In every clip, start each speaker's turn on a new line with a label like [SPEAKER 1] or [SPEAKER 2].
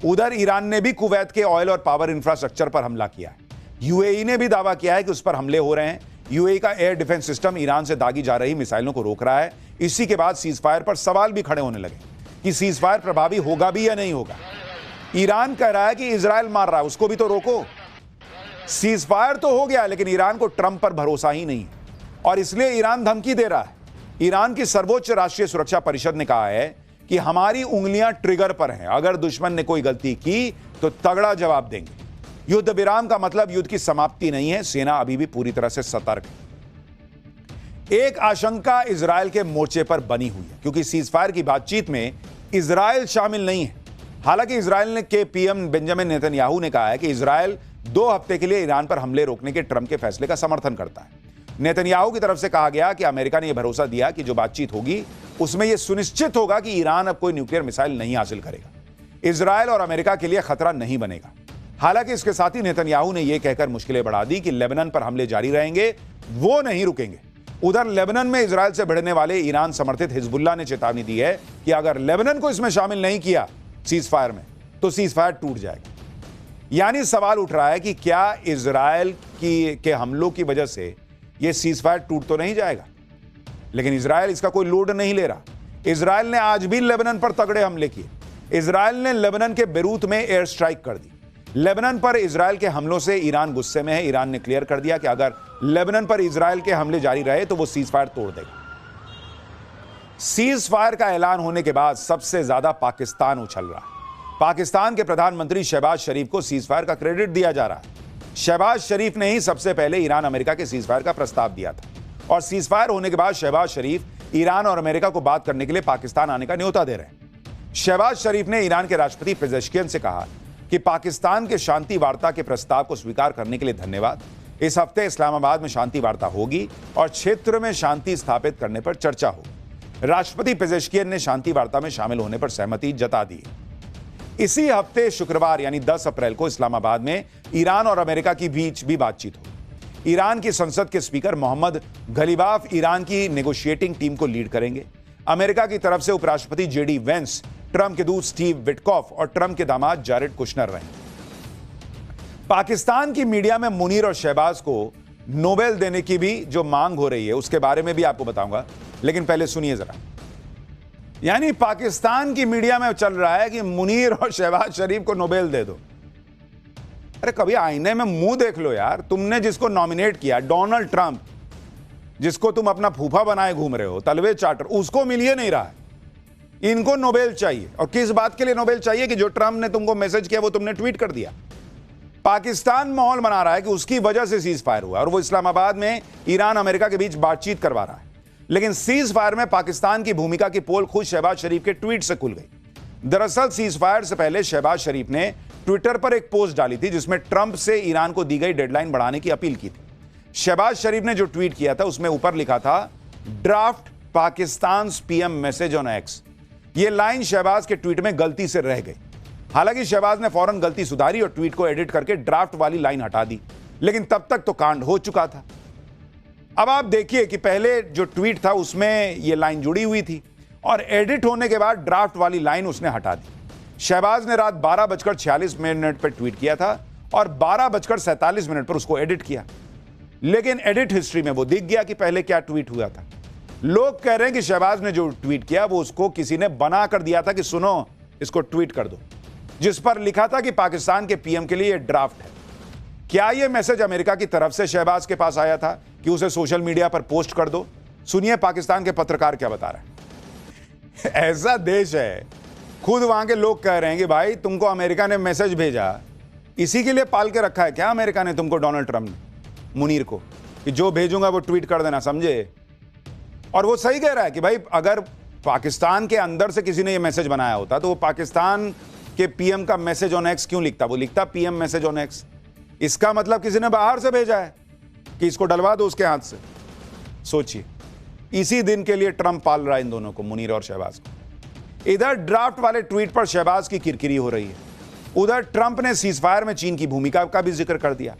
[SPEAKER 1] उधर ईरान ने भी कुवैत के ऑयल और पावर इंफ्रास्ट्रक्चर पर हमला किया है। यूएई ने भी दावा किया है कि उस पर हमले हो रहे हैं। यूएई का एयर डिफेंस सिस्टम ईरान से दागी जा रही मिसाइलों को रोक रहा है। इसी के बाद सीजफायर पर सवाल भी खड़े होने लगे कि सीजफायर प्रभावी होगा भी या नहीं होगा। ईरान कह रहा है कि इजराइल मार रहा है, उसको भी तो रोको। सीजफायर तो हो गया, लेकिन ईरान को ट्रंप पर भरोसा ही नहीं है और इसलिए ईरान धमकी दे रहा है। ईरान की सर्वोच्च राष्ट्रीय सुरक्षा परिषद ने कहा है कि हमारी उंगलियां ट्रिगर पर हैं, अगर दुश्मन ने कोई गलती की तो तगड़ा जवाब देंगे। युद्ध विराम का मतलब युद्ध की समाप्ति नहीं है, सेना अभी भी पूरी तरह से सतर्क है। एक आशंका इजराइल के मोर्चे पर बनी हुई है, क्योंकि सीजफायर की बातचीत में इजराइल शामिल नहीं है। हालांकि इजराइल के पीएम बेंजामिन नेतन्याहू ने कहा है कि इजराइल 2 हफ्ते के लिए ईरान पर हमले रोकने के ट्रंप के फैसले का समर्थन करता है। नेतन्याहू की तरफ से कहा गया कि अमेरिका ने यह भरोसा दिया कि जो बातचीत होगी उसमें यह सुनिश्चित होगा कि ईरान अब कोई न्यूक्लियर मिसाइल नहीं हासिल करेगा। इजराइल और अमेरिका के लिए खतरा नहीं बनेगा। हालांकि इसके साथ ही नेतन्याहू ने यह कहकर मुश्किलें बढ़ा दी कि लेबनान पर हमले जारी रहेंगे, वो नहीं रुकेंगे। उधर लेबनान में इजराइल से भिड़ने वाले ईरान समर्थित हिजबुल्लाह ने चेतावनी दी है कि अगर लेबनान को इसमें शामिल नहीं किया सीजफायर में, तो सीजफायर टूट जाएगा। यानी सवाल उठ रहा है कि क्या इजराइल के हमलों की वजह से यह सीजफायर टूट तो नहीं जाएगा। लेकिन इजराइल इसका कोई लोड नहीं ले रहा। इजराइल ने आज भी लेबनान पर तगड़े हमले किए। इजराइल ने लेबनान के बेरूत में एयर स्ट्राइक कर दी। लेबनान पर इजराइल के हमलों से ईरान गुस्से में है। ईरान ने क्लियर कर दिया कि अगर लेबनान पर इजराइल के हमले जारी रहे तो वो सीजफायर तोड़ देगा। सीजफायर का ऐलान होने के बाद सबसे ज्यादा पाकिस्तान उछल रहा है। पाकिस्तान के प्रधानमंत्री शहबाज शरीफ को सीजफायर का क्रेडिट दिया जा रहा है। शहबाज शरीफ ने ही सबसे पहले ईरान अमेरिका के सीजफायर का प्रस्ताव दिया था और सीजफायर होने के बाद शहबाज शरीफ ईरान और अमेरिका को बात करने के लिए पाकिस्तान आने का न्योता दे रहे हैं। शहबाज शरीफ ने ईरान के राष्ट्रपति पेजेश्कियन से कहा कि पाकिस्तान के शांति वार्ता के प्रस्ताव को स्वीकार करने के लिए धन्यवाद। इस हफ्ते इस्लामाबाद में शांति वार्ता होगी और क्षेत्र में शांति स्थापित करने पर चर्चा होगी। राष्ट्रपति पेजेश्कियन ने शांति वार्ता में शामिल होने पर सहमति जता दी। इसी हफ्ते शुक्रवार यानी 10 अप्रैल को इस्लामाबाद में ईरान और अमेरिका के बीच भी बातचीत होगी। ईरान की संसद के स्पीकर मोहम्मद गलीबाफ ईरान की नेगोशिएटिंग टीम को लीड करेंगे। अमेरिका की तरफ से उपराष्ट्रपति जेडी वेंस, ट्रंप के दूत स्टीव विटकॉफ और ट्रंप के दामाद जारेड कुशनर रहेंगे। पाकिस्तान की मीडिया में मुनीर और शहबाज को नोबेल देने की भी जो मांग हो रही है उसके बारे में भी आपको बताऊंगा, लेकिन पहले सुनिए जरा। यानी पाकिस्तान की मीडिया में चल रहा है कि मुनीर और शहबाज शरीफ को नोबेल दे दो। अरे कभी आईने में मुंह देख लो यार। तुमने जिसको नॉमिनेट किया, डोनाल्ड ट्रंप, जिसको तुम अपना फूफा बनाए घूम रहे हो, तलवे चाटर, उसको मिल ही नहीं रहा है। इनको नोबेल चाहिए। और किस बात के लिए नोबेल चाहिए? कि जो ट्रंप ने तुमको मैसेज किया वो तुमने ट्वीट कर दिया। पाकिस्तान माहौल बना रहा है कि उसकी वजह से सीज फायर हुआ और वो इस्लामाबाद में ईरान अमेरिका के बीच बातचीत करवा रहा है। लेकिन सीज फायर में पाकिस्तान की भूमिका की पोल खुद शहबाज शरीफ के ट्वीट से खुल गई। दरअसल सीज फायर से पहले शहबाज शरीफ ने ट्विटर पर एक पोस्ट डाली थी जिसमें ट्रंप से ईरान को दी गई डेडलाइन बढ़ाने की अपील की थी। शहबाज शरीफ ने जो ट्वीट किया था उसमें ऊपर लिखा था, draft Pakistan PM message on x. यह लाइन शहबाज के ट्वीट में गलती से रह गई। हालांकि शहबाज ने फौरन गलती सुधारी और ट्वीट को एडिट करके ड्राफ्ट वाली लाइन हटा दी, लेकिन तब तक तो कांड हो चुका था। अब आप देखिए कि पहले जो ट्वीट था उसमें यह लाइन जुड़ी हुई थी और एडिट होने के बाद ड्राफ्ट वाली लाइन उसने हटा दी। शहबाज ने रात 12:46 पर ट्वीट किया था और 12:47 पर उसको एडिट किया, लेकिन एडिट हिस्ट्री में वो दिख गया कि पहले क्या ट्वीट हुआ था। लोग कह रहे हैं कि शहबाज ने जो ट्वीट किया वो उसको किसी ने बना कर दिया था कि सुनो इसको ट्वीट कर दो, जिस पर लिखा था कि पाकिस्तान के पीएम के लिए ड्राफ्ट है। क्या यह मैसेज अमेरिका की तरफ से शहबाज के पास आया था कि उसे सोशल मीडिया पर पोस्ट कर दो? सुनिए पाकिस्तान के पत्रकार क्या बता रहे हैं। ऐसा देश है, खुद वहां के लोग कह रहे हैं कि भाई तुमको अमेरिका ने मैसेज भेजा, इसी के लिए पाल के रखा है क्या अमेरिका ने तुमको, डोनाल्ड ट्रंप ने मुनीर को, कि जो भेजूंगा वो ट्वीट कर देना, समझे? और वो सही कह रहा है कि भाई अगर पाकिस्तान के अंदर से किसी ने ये मैसेज बनाया होता तो वो पाकिस्तान के पीएम का मैसेज ऑन एक्स क्यों लिखता? वो लिखता पीएम मैसेज ऑन एक्स। इसका मतलब किसी ने बाहर से भेजा है कि इसको डलवा दो उसके हाथ से। सोचिए, इसी दिन के लिए ट्रंप पाल रहा है इन दोनों को, मुनीर और शहबाज को। इधर ड्राफ्ट वाले ट्वीट पर शहबाज की किरकिरी हो रही है, उधर ट्रंप ने सीजफायर में चीन की भूमिका का भी जिक्र कर दिया।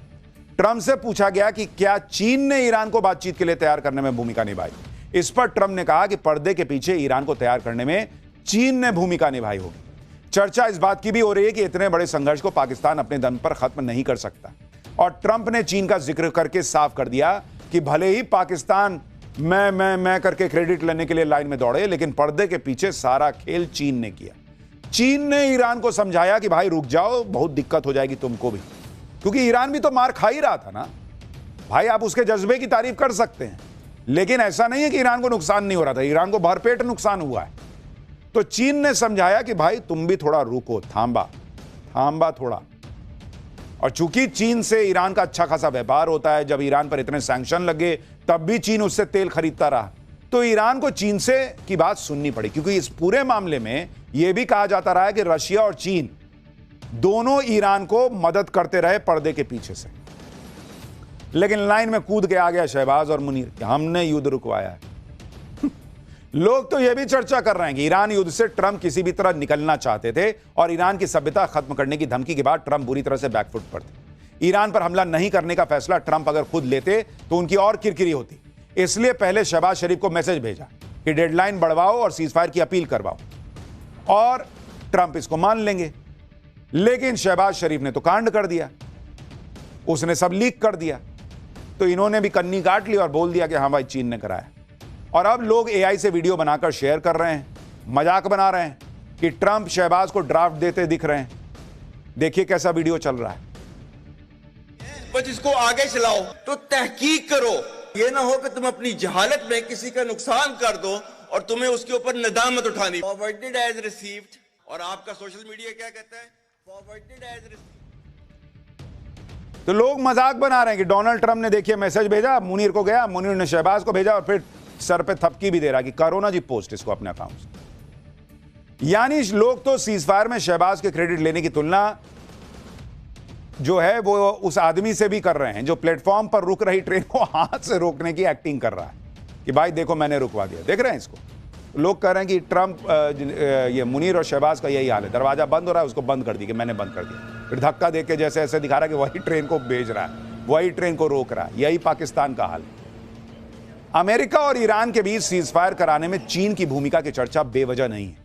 [SPEAKER 1] ट्रंप से पूछा गया कि क्या चीन ने ईरान को बातचीत के लिए तैयार करने में भूमिका निभाई। इस पर ट्रंप ने कहा कि पर्दे के पीछे ईरान को तैयार करने में चीन ने भूमिका निभाई होगी। चर्चा इस बात की भी हो रही है कि इतने बड़े संघर्ष को पाकिस्तान अपने दम पर खत्म नहीं कर सकता। और ट्रंप ने चीन का जिक्र करके साफ कर दिया कि भले ही पाकिस्तान मैं करके क्रेडिट लेने के लिए लाइन में दौड़े, लेकिन पर्दे के पीछे सारा खेल चीन ने किया। चीन ने ईरान को समझाया कि भाई रुक जाओ, बहुत दिक्कत हो जाएगी तुमको भी, क्योंकि ईरान भी तो मार खा ही रहा था ना भाई। आप उसके जज्बे की तारीफ कर सकते हैं, लेकिन ऐसा नहीं है कि ईरान को नुकसान नहीं हो रहा था, ईरान को भरपेट नुकसान हुआ है। तो चीन ने समझाया कि भाई तुम भी थोड़ा रुको, थांबा थोड़ा। और चूंकि चीन से ईरान का अच्छा खासा व्यापार होता है, जब ईरान पर इतने सैंक्शन लगे तब भी चीन उससे तेल खरीदता रहा, तो ईरान को चीन से की बात सुननी पड़ी। क्योंकि इस पूरे मामले में यह भी कहा जाता रहा है कि रशिया और चीन दोनों ईरान को मदद करते रहे पर्दे के पीछे से। लेकिन लाइन में कूद के आ गया शहबाज और मुनीर कि हमने युद्ध रुकवाया है। लोग तो यह भी चर्चा कर रहे हैं कि ईरान युद्ध से ट्रंप किसी भी तरह निकलना चाहते थे और ईरान की सभ्यता खत्म करने की धमकी के बाद ट्रंप बुरी तरह से बैकफुट पर थे। ईरान पर हमला नहीं करने का फैसला ट्रंप अगर खुद लेते तो उनकी और किरकिरी होती। इसलिए पहले शहबाज शरीफ को मैसेज भेजा कि डेडलाइन बढ़वाओ और सीजफायर की अपील करवाओ, और ट्रंप इसको मान लेंगे। लेकिन शहबाज शरीफ ने तो कांड कर दिया, उसने सब लीक कर दिया। तो इन्होंने भी कन्नी काट ली और बोल दिया कि हाँ भाई चीन ने कराया। और अब लोग एआई से वीडियो बनाकर शेयर कर रहे हैं, मजाक बना रहे हैं कि ट्रंप शहबाज को ड्राफ्ट देते दिख रहे हैं। देखिए कैसा वीडियो चल रहा है।
[SPEAKER 2] बस इसको आगे चलाओ तो तहकीक करो, ये ना हो कि तुम अपनी जहालत में किसी का नुकसान कर दो और तुम्हें उसके ऊपर नदामत उठानी। फॉरवर्डेड एज रिसीव्ड, और आपका सोशल मीडिया क्या कहता है? Forwarded as received.
[SPEAKER 1] तो लोग मजाक बना रहे हैं कि डोनाल्ड ट्रंप ने देखिए मैसेज भेजा, मुनीर को गया, मुनीर ने शहबाज को भेजा और फिर सर पे थपकी भी दे रहा कि करो ना जी पोस्ट इसको अपने अकाउंट से। यानी लोग तो सीजफायर में शहबाज के क्रेडिट लेने की तुलना जो है वो उस आदमी से भी कर रहे हैं जो प्लेटफॉर्म पर रुक रही ट्रेन को हाथ से रोकने की एक्टिंग कर रहा है कि भाई देखो मैंने रुकवा दिया। देख रहे हैं इसको? लोग कह रहे हैं कि ट्रंप ये मुनीर और शहबाज का यही हाल है, दरवाजा बंद हो रहा है उसको बंद कर दी कि मैंने बंद कर दिया, फिर धक्का देके जैसे ऐसे दिखा रहा है कि वही ट्रेन को भेज रहा है, वही ट्रेन को रोक रहा है। यही पाकिस्तान का हाल है। अमेरिका और ईरान के बीच सीजफायर कराने में चीन की भूमिका की चर्चा बेवजह नहीं है।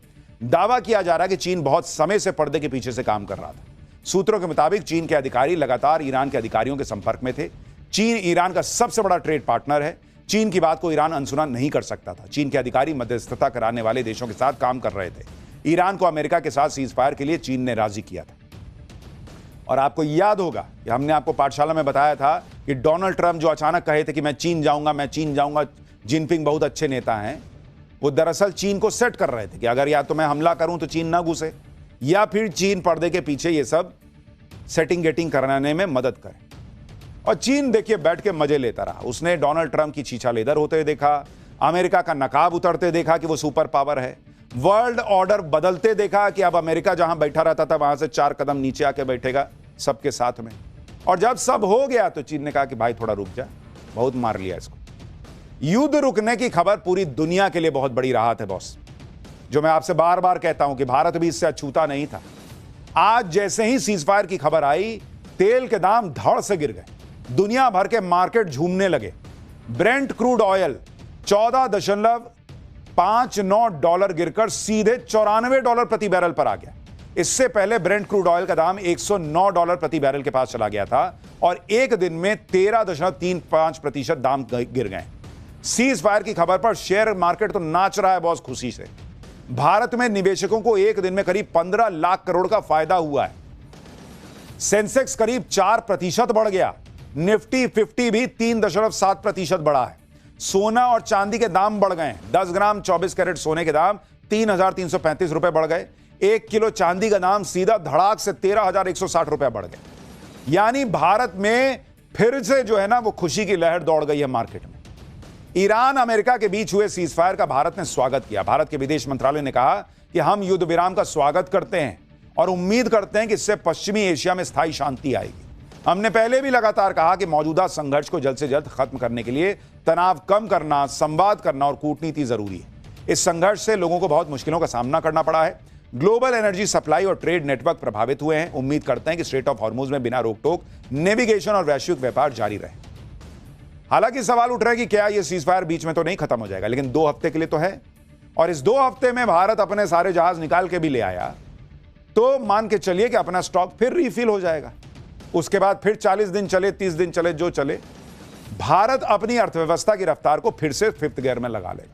[SPEAKER 1] दावा किया जा रहा है कि चीन बहुत समय से पर्दे के पीछे से काम कर रहा था। सूत्रों के मुताबिक चीन के अधिकारी लगातार ईरान के अधिकारियों के संपर्क में थे। चीन ईरान का सबसे बड़ा ट्रेड पार्टनर है। चीन की बात को ईरान अनसुना नहीं कर सकता था। चीन के अधिकारी मध्यस्थता कराने वाले देशों के साथ काम कर रहे थे। ईरान को अमेरिका के साथ सीजफायर के लिए चीन ने राजी किया था। और आपको याद होगा कि हमने आपको पाठशाला में बताया था कि डोनाल्ड ट्रंप जो अचानक कहे थे कि मैं चीन जाऊंगा, जिनपिंग बहुत अच्छे नेता हैं, वो दरअसल चीन को सेट कर रहे थे कि अगर या तो मैं हमला करूं तो चीन ना घुसे, या फिर चीन पर्दे के पीछे ये सब सेटिंग गेटिंग कराने में मदद करे। और चीन देखिए बैठ के मजे लेता रहा। उसने डोनाल्ड ट्रंप की छीछा लेदर होते हुए देखा, अमेरिका का नकाब उतरते देखा कि वो सुपर पावर है, वर्ल्ड ऑर्डर बदलते देखा कि अब अमेरिका जहां बैठा रहता था वहां से 4 कदम नीचे आके बैठेगा सबके साथ में। और जब सब हो गया तो चीन ने कहा कि भाई थोड़ा रुक जा, बहुत मार लिया इसको। युद्ध रुकने की खबर पूरी दुनिया के लिए बहुत बड़ी राहत है बॉस, जो मैं आपसे बार बार कहता हूं कि भारत भी इससे अछूता नहीं था। आज जैसे ही सीजफायर की खबर आई, तेल के दाम धड़ से गिर गए, दुनिया भर के मार्केट झूमने लगे। ब्रेंट क्रूड ऑयल $14.59 गिरकर सीधे $94 प्रति बैरल पर आ गया। इससे पहले ब्रेंट क्रूड ऑयल का दाम $109 प्रति बैरल के पास चला गया था और एक दिन में 13.35% दाम गिर गए। सीज फायर की खबर पर शेयर मार्केट तो नाच रहा है बॉस खुशी से। भारत में निवेशकों को एक दिन में करीब 15 लाख करोड़ का फायदा हुआ है। सेंसेक्स करीब 4% बढ़ गया। निफ्टी 50 भी 3.7% बढ़ा है। सोना और चांदी के दाम बढ़ गए। 10 ग्राम 24 कैरेट सोने के दाम 3,335 रुपए बढ़ गए। 1 किलो चांदी का दाम सीधा धड़ाक से 13,160 रुपए बढ़ गए। यानी भारत में फिर से जो है ना वो खुशी की लहर दौड़ गई है मार्केट में। ईरान अमेरिका के बीच हुए सीजफायर का भारत ने स्वागत किया। भारत के विदेश मंत्रालय ने कहा कि हम युद्ध विराम का स्वागत करते हैं और उम्मीद करते हैं कि इससे पश्चिमी एशिया में स्थायी शांति आएगी। हमने पहले भी लगातार कहा कि मौजूदा संघर्ष को जल्द से जल्द खत्म करने के लिए तनाव कम करना, संवाद करना और कूटनीति जरूरी है। इस संघर्ष से लोगों को बहुत मुश्किलों का सामना करना पड़ा है। ग्लोबल एनर्जी सप्लाई और ट्रेड नेटवर्क प्रभावित हुए हैं। उम्मीद करते हैं कि स्ट्रेट ऑफ हॉर्मुज में बिना रोक टोक नेविगेशन और वैश्विक व्यापार जारी रहे। हालांकि सवाल उठ रहा है कि क्या यह सीजफायर बीच में तो नहीं खत्म हो जाएगा, लेकिन 2 हफ्ते के लिए तो है। और इस 2 हफ्ते में भारत अपने सारे जहाज निकाल के भी ले आया तो मान के चलिए कि अपना स्टॉक फिर रीफिल हो जाएगा। उसके बाद फिर 40 दिन चले, 30 दिन चले, जो चले, भारत अपनी अर्थव्यवस्था की रफ्तार को फिर से 5th गियर में लगा लेगा।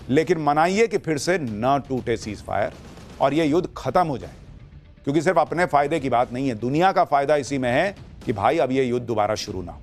[SPEAKER 1] लेकिन मनाइए कि फिर से न टूटे सीज फायर और यह युद्ध खत्म हो जाए, क्योंकि सिर्फ अपने फायदे की बात नहीं है, दुनिया का फायदा इसी में है कि भाई अब यह युद्ध दोबारा शुरू ना हो।